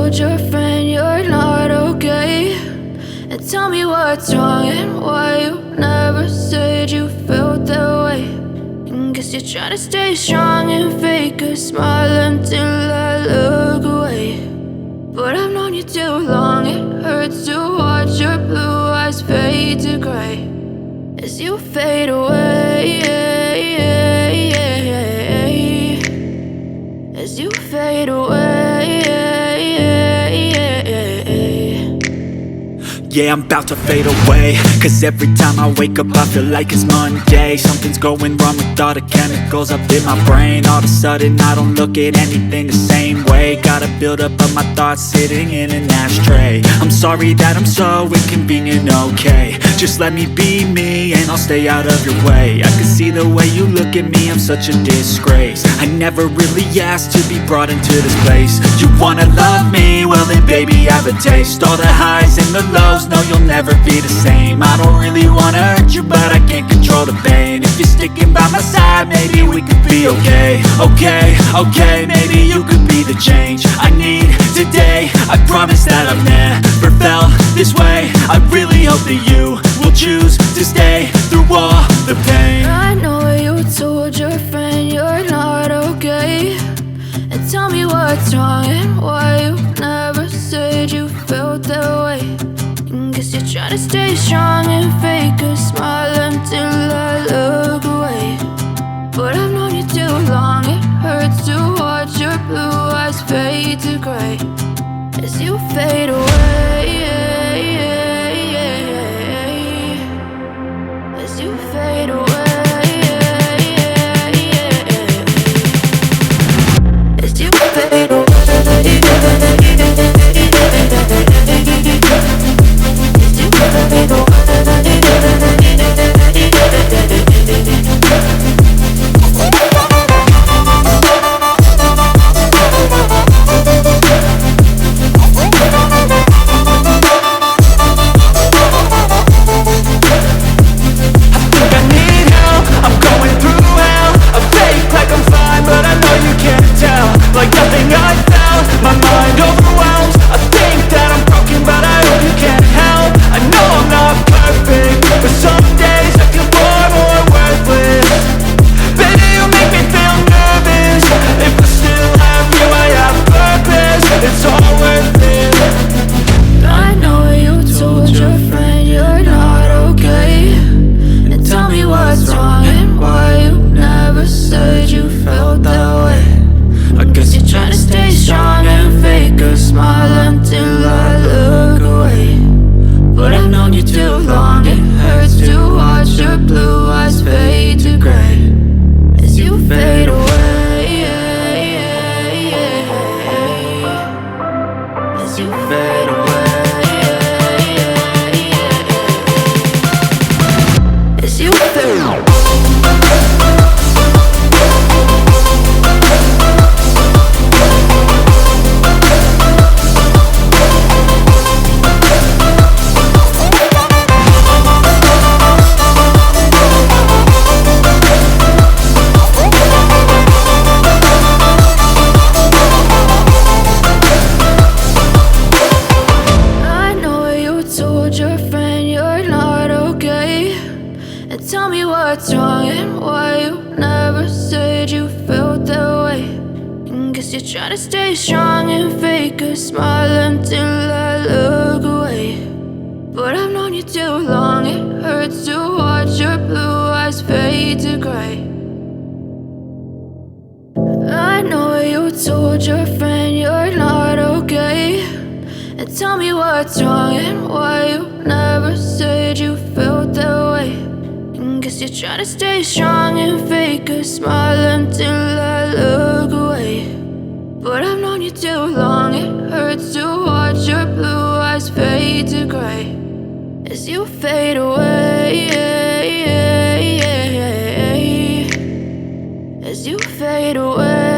told your friend you're not okay? And tell me what's wrong and why you never said you felt that way. And guess you're trying to stay strong and fake a smile until I look away. But I've known you too long, it hurts to watch your blue eyes fade to gray as you fade away, as you fade away. Yeah, I'm about to fade away, cause every time I wake up I feel like it's Monday. Something's going wrong with all the chemicals up in my brain. All of a sudden I don't look at anything the same way. Got a build up of my thoughts sitting in an ashtray. I'm sorry that I'm so inconvenient, okay? Just let me be me and I'll stay out of your way. I can see the way you look at me, I'm such a disgrace. I never really asked to be brought into this place. You wanna love me? Well then baby have a taste. All the highs and the lows, no, you'll never be the same. I don't really wanna hurt you, but I can't control the pain. If you're sticking by my side, maybe we could be okay. Okay, maybe you could be the change I need today. I promise that I've never felt this way. I really hope that you will choose to stay through all the pain. I know you told your friend you're not okay. And tell me what's wrong and why you never said you felt that way. Guess you're trying to stay strong and fake a smile until I look away. But I've known you too long, it hurts to watch your blue eyes fade to gray as you fade away, as you fade away, as you fade away. Try to stay strong and fake a smile until I look away. But I've known you too long, it hurts to watch your blue eyes fade to gray. I know you told your friend you're not okay. And tell me what's wrong and why you never said you felt that way. And guess you're trying to stay strong and fake a smile until I look away. But I've known you too long, it hurts to watch your blue eyes fade to gray as you fade away, as you fade away.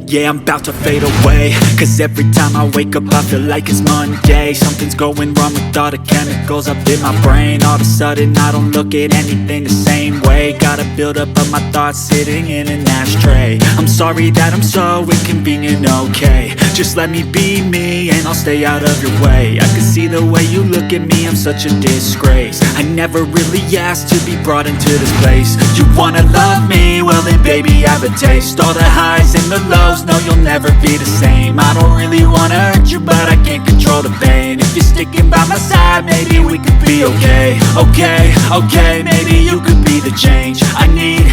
Yeah, I'm about to fade away, cause every time I wake up I feel like it's Monday. Something's going wrong with all the chemicals up in my brain. All of a sudden I don't look at anything the same way. way. Gotta build up of my thoughts sitting in an ashtray. I'm sorry that I'm so inconvenient, okay. Just let me be me and I'll stay out of your way. I can see the way you look at me, I'm such a disgrace. I never really asked to be brought into this place. You wanna love me? Well then baby, have a taste. All the highs and the lows, no you'll never be the same. I don't really wanna hurt you, but I can't control the pain. If you're sticking by my side, maybe we could be okay. Okay, maybe you could be the change I need.